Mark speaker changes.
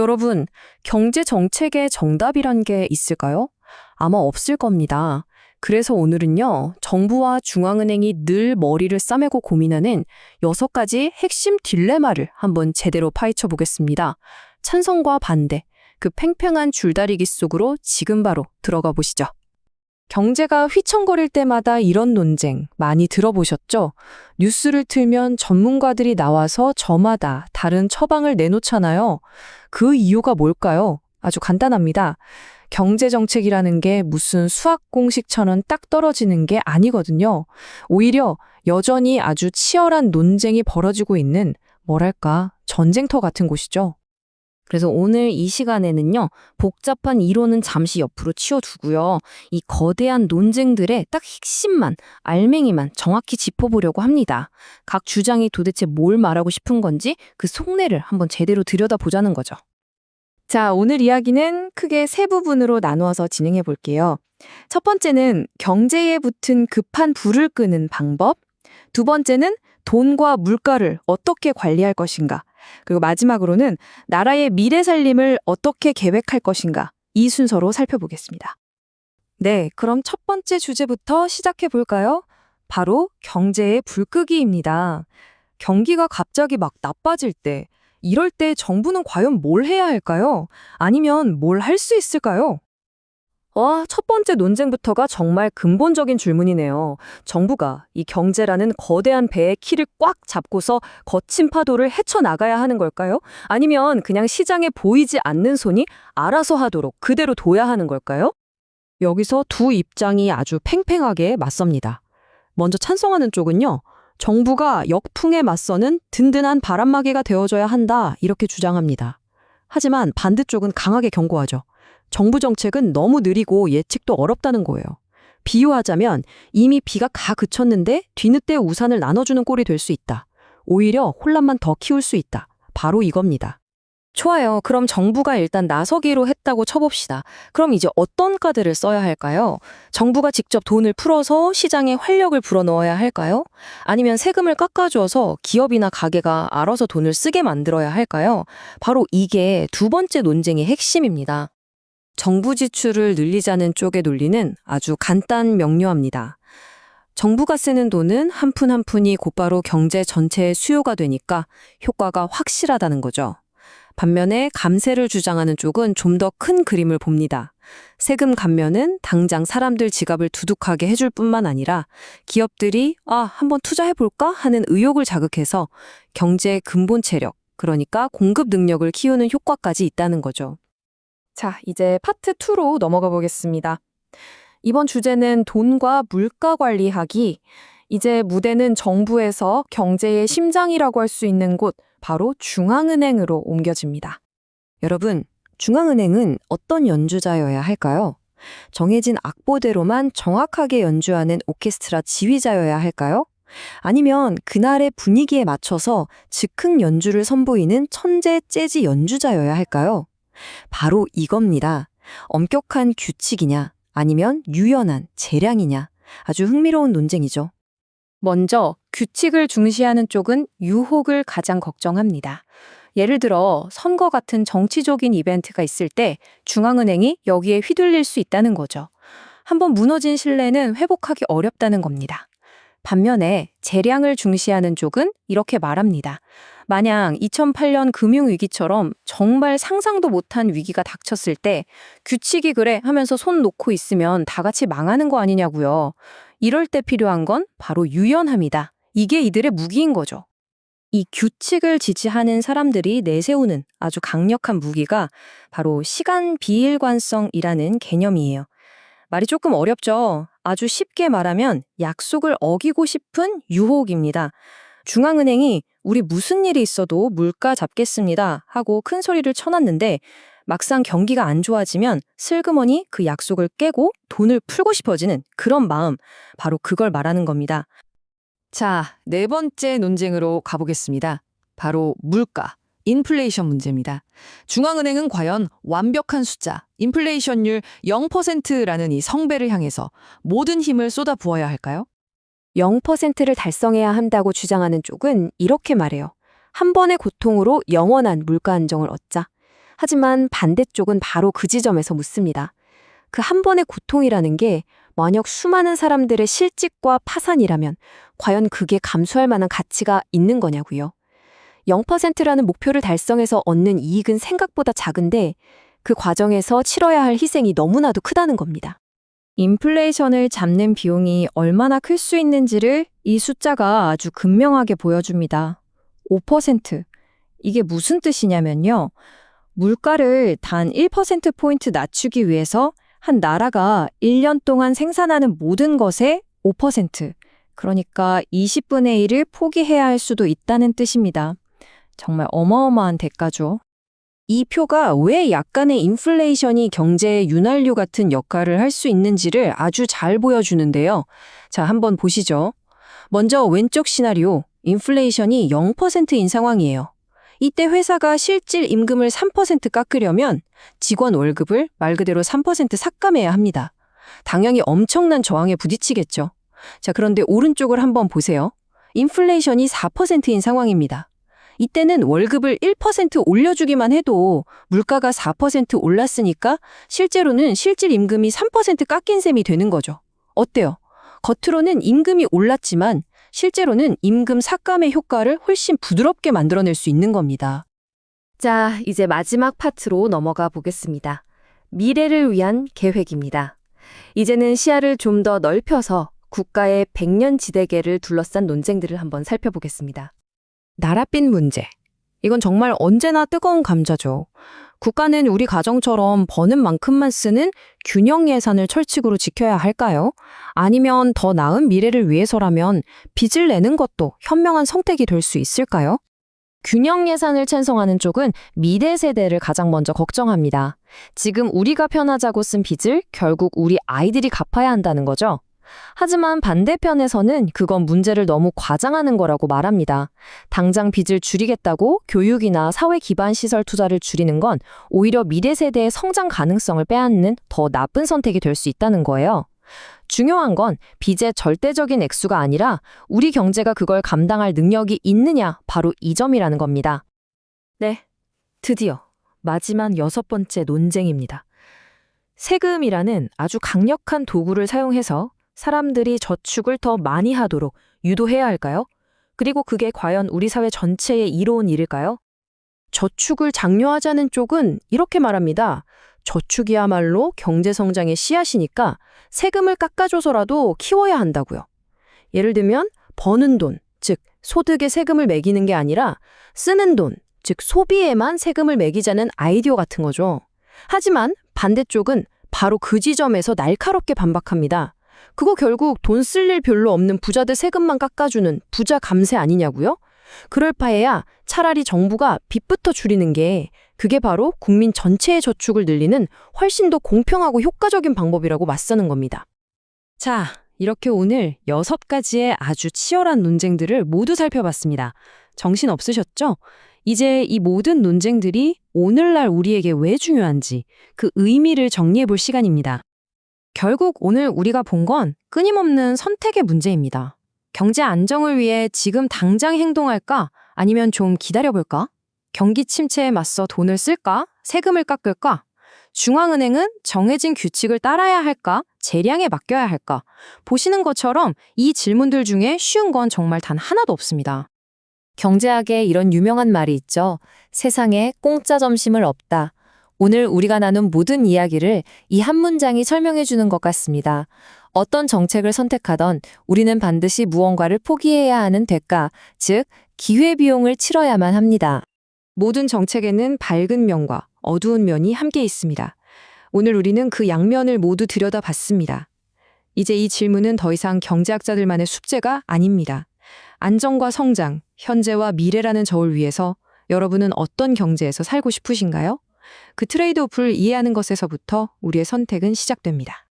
Speaker 1: 여러분, 경제 정책의 정답이란 게 있을까요? 아마 없을 겁니다. 그래서 오늘은요, 정부와 중앙은행이 늘 머리를 싸매고 고민하는 6가지 핵심 딜레마를 한번 제대로 파헤쳐 보겠습니다. 찬성과 반대, 그 팽팽한 줄다리기 속으로 지금 바로 들어가 보시죠. 경제가 휘청거릴 때마다 이런 논쟁 많이 들어보셨죠? 뉴스를 틀면 전문가들이 나와서 저마다 다른 처방을 내놓잖아요. 그 이유가 뭘까요? 아주 간단합니다. 경제정책이라는 게 무슨 수학 공식처럼 딱 떨어지는 게 아니거든요. 오히려 여전히 아주 치열한 논쟁이 벌어지고 있는, 뭐랄까, 전쟁터 같은 곳이죠. 그래서 오늘 이 시간에는요, 복잡한 이론은 잠시 옆으로 치워두고요, 이 거대한 논쟁들의 딱 핵심만, 알맹이만 정확히 짚어보려고 합니다. 각 주장이 도대체 뭘 말하고 싶은 건지 그 속내를 한번 제대로 들여다보자는 거죠. 자, 오늘 이야기는 크게 세 부분으로 나누어서 진행해 볼게요. 첫 번째는 경제에 붙은 급한 불을 끄는 방법, 두 번째는 돈과 물가를 어떻게 관리할 것인가, 그리고 마지막으로는 나라의 미래 살림을 어떻게 계획할 것인가, 이 순서로 살펴보겠습니다. 네, 그럼 첫 번째 주제부터 시작해 볼까요? 바로 경제의 불끄기입니다. 경기가 갑자기 막 나빠질 때, 이럴 때 정부는 과연 뭘 해야 할까요? 아니면 뭘 할 수 있을까요? 와, 첫 번째 논쟁부터가 정말 근본적인 질문이네요. 정부가 이 경제라는 거대한 배의 키를 꽉 잡고서 거친 파도를 헤쳐나가야 하는 걸까요? 아니면 그냥 시장에 보이지 않는 손이 알아서 하도록 그대로 둬야 하는 걸까요? 여기서 두 입장이 아주 팽팽하게 맞섭니다. 먼저 찬성하는 쪽은요, 정부가 역풍에 맞서는 든든한 바람막이가 되어줘야 한다, 이렇게 주장합니다. 하지만 반대쪽은 강하게 경고하죠. 정부 정책은 너무 느리고 예측도 어렵다는 거예요. 비유하자면 이미 비가 가 그쳤는데 뒤늦게 우산을 나눠주는 꼴이 될 수 있다. 오히려 혼란만 더 키울 수 있다. 바로 이겁니다. 좋아요. 그럼 정부가 일단 나서기로 했다고 쳐봅시다. 그럼 이제 어떤 카드를 써야 할까요? 정부가 직접 돈을 풀어서 시장에 활력을 불어넣어야 할까요? 아니면 세금을 깎아줘서 기업이나 가게가 알아서 돈을 쓰게 만들어야 할까요? 바로 이게 두 번째 논쟁의 핵심입니다. 정부 지출을 늘리자는 쪽의 논리는 아주 간단 명료합니다. 정부가 쓰는 돈은 한 푼 한 푼이 곧바로 경제 전체의 수요가 되니까 효과가 확실하다는 거죠. 반면에 감세를 주장하는 쪽은 좀 더 큰 그림을 봅니다. 세금 감면은 당장 사람들 지갑을 두둑하게 해줄 뿐만 아니라 기업들이 한번 투자해볼까 하는 의욕을 자극해서 경제의 근본 체력, 그러니까 공급 능력을 키우는 효과까지 있다는 거죠. 자, 이제 파트 2로 넘어가 보겠습니다. 이번 주제는 돈과 물가 관리하기. 이제 무대는 정부에서 경제의 심장이라고 할 수 있는 곳, 바로 중앙은행으로 옮겨집니다. 여러분, 중앙은행은 어떤 연주자여야 할까요? 정해진 악보대로만 정확하게 연주하는 오케스트라 지휘자여야 할까요? 아니면 그날의 분위기에 맞춰서 즉흥 연주를 선보이는 천재 재즈 연주자여야 할까요? 바로 이겁니다. 엄격한 규칙이냐, 아니면 유연한 재량이냐, 아주 흥미로운 논쟁이죠. 먼저 규칙을 중시하는 쪽은 유혹을 가장 걱정합니다. 예를 들어 선거 같은 정치적인 이벤트가 있을 때 중앙은행이 여기에 휘둘릴 수 있다는 거죠. 한번 무너진 신뢰는 회복하기 어렵다는 겁니다. 반면에 재량을 중시하는 쪽은 이렇게 말합니다. 만약 2008년 금융위기처럼 정말 상상도 못한 위기가 닥쳤을 때 규칙이 그래 하면서 손 놓고 있으면 다 같이 망하는 거 아니냐고요. 이럴 때 필요한 건 바로 유연함이다. 이게 이들의 무기인 거죠. 이 규칙을 지지하는 사람들이 내세우는 아주 강력한 무기가 바로 시간 비일관성이라는 개념이에요. 말이 조금 어렵죠? 아주 쉽게 말하면 약속을 어기고 싶은 유혹입니다. 중앙은행이 우리 무슨 일이 있어도 물가 잡겠습니다 하고 큰 소리를 쳐놨는데 막상 경기가 안 좋아지면 슬그머니 그 약속을 깨고 돈을 풀고 싶어지는 그런 마음, 바로 그걸 말하는 겁니다. 자, 네 번째 논쟁으로 가보겠습니다. 바로 물가, 인플레이션 문제입니다. 중앙은행은 과연 완벽한 숫자, 인플레이션율 0%라는 이 성배를 향해서 모든 힘을 쏟아부어야 할까요? 0%를 달성해야 한다고 주장하는 쪽은 이렇게 말해요. 한 번의 고통으로 영원한 물가 안정을 얻자. 하지만 반대쪽은 바로 그 지점에서 묻습니다. 그 한 번의 고통이라는 게 만약 수많은 사람들의 실직과 파산이라면 과연 그게 감수할 만한 가치가 있는 거냐고요. 0%라는 목표를 달성해서 얻는 이익은 생각보다 작은데 그 과정에서 치러야 할 희생이 너무나도 크다는 겁니다. 인플레이션을 잡는 비용이 얼마나 클 수 있는지를 이 숫자가 아주 극명하게 보여줍니다. 5%. 이게 무슨 뜻이냐면요. 물가를 단 1%포인트 낮추기 위해서 한 나라가 1년 동안 생산하는 모든 것의 5%, 그러니까 20분의 1을 포기해야 할 수도 있다는 뜻입니다. 정말 어마어마한 대가죠. 이 표가 왜 약간의 인플레이션이 경제의 윤활유 같은 역할을 할 수 있는지를 아주 잘 보여주는데요. 자, 한번 보시죠. 먼저 왼쪽 시나리오, 인플레이션이 0%인 상황이에요. 이때 회사가 실질 임금을 3% 깎으려면 직원 월급을 말 그대로 3% 삭감해야 합니다. 당연히 엄청난 저항에 부딪히겠죠. 자, 그런데 오른쪽을 한번 보세요. 인플레이션이 4%인 상황입니다. 이때는 월급을 1% 올려주기만 해도 물가가 4% 올랐으니까 실제로는 실질 임금이 3% 깎인 셈이 되는 거죠. 어때요? 겉으로는 임금이 올랐지만 실제로는 임금 삭감의 효과를 훨씬 부드럽게 만들어낼 수 있는 겁니다. 자, 이제 마지막 파트로 넘어가 보겠습니다. 미래를 위한 계획입니다. 이제는 시야를 좀 더 넓혀서 국가의 100년 지대계를 둘러싼 논쟁들을 한번 살펴보겠습니다. 나랏빛 문제. 이건 정말 언제나 뜨거운 감자죠. 국가는 우리 가정처럼 버는 만큼만 쓰는 균형 예산을 철칙으로 지켜야 할까요? 아니면 더 나은 미래를 위해서라면 빚을 내는 것도 현명한 선택이 될 수 있을까요? 균형 예산을 찬성하는 쪽은 미래 세대를 가장 먼저 걱정합니다. 지금 우리가 편하자고 쓴 빚을 결국 우리 아이들이 갚아야 한다는 거죠. 하지만 반대편에서는 그건 문제를 너무 과장하는 거라고 말합니다. 당장 빚을 줄이겠다고 교육이나 사회 기반 시설 투자를 줄이는 건 오히려 미래 세대의 성장 가능성을 빼앗는 더 나쁜 선택이 될 수 있다는 거예요. 중요한 건 빚의 절대적인 액수가 아니라 우리 경제가 그걸 감당할 능력이 있느냐, 바로 이 점이라는 겁니다. 네, 드디어 마지막 6번째 논쟁입니다. 세금이라는 아주 강력한 도구를 사용해서 사람들이 저축을 더 많이 하도록 유도해야 할까요? 그리고 그게 과연 우리 사회 전체에 이로운 일일까요? 저축을 장려하자는 쪽은 이렇게 말합니다. 저축이야말로 경제성장의 씨앗이니까 세금을 깎아줘서라도 키워야 한다고요. 예를 들면 버는 돈, 즉 소득에 세금을 매기는 게 아니라 쓰는 돈, 즉 소비에만 세금을 매기자는 아이디어 같은 거죠. 하지만 반대쪽은 바로 그 지점에서 날카롭게 반박합니다. 그거 결국 돈 쓸 일 별로 없는 부자들 세금만 깎아주는 부자 감세 아니냐고요? 그럴 바에야 차라리 정부가 빚부터 줄이는 게 그게 바로 국민 전체의 저축을 늘리는 훨씬 더 공평하고 효과적인 방법이라고 맞서는 겁니다. 자, 이렇게 오늘 6가지의 아주 치열한 논쟁들을 모두 살펴봤습니다. 정신 없으셨죠? 이제 이 모든 논쟁들이 오늘날 우리에게 왜 중요한지 그 의미를 정리해 볼 시간입니다. 결국 오늘 우리가 본 건 끊임없는 선택의 문제입니다. 경제 안정을 위해 지금 당장 행동할까? 아니면 좀 기다려볼까? 경기 침체에 맞서 돈을 쓸까? 세금을 깎을까? 중앙은행은 정해진 규칙을 따라야 할까? 재량에 맡겨야 할까? 보시는 것처럼 이 질문들 중에 쉬운 건 정말 단 하나도 없습니다. 경제학에 이런 유명한 말이 있죠. 세상에 공짜 점심은 없다. 오늘 우리가 나눈 모든 이야기를 이 한 문장이 설명해 주는 것 같습니다. 어떤 정책을 선택하던 우리는 반드시 무언가를 포기해야 하는 대가, 즉 기회비용을 치러야만 합니다. 모든 정책에는 밝은 면과 어두운 면이 함께 있습니다. 오늘 우리는 그 양면을 모두 들여다봤습니다. 이제 이 질문은 더 이상 경제학자들만의 숙제가 아닙니다. 안정과 성장, 현재와 미래라는 저울 위에서 여러분은 어떤 경제에서 살고 싶으신가요? 그 트레이드오프를 이해하는 것에서부터 우리의 선택은 시작됩니다.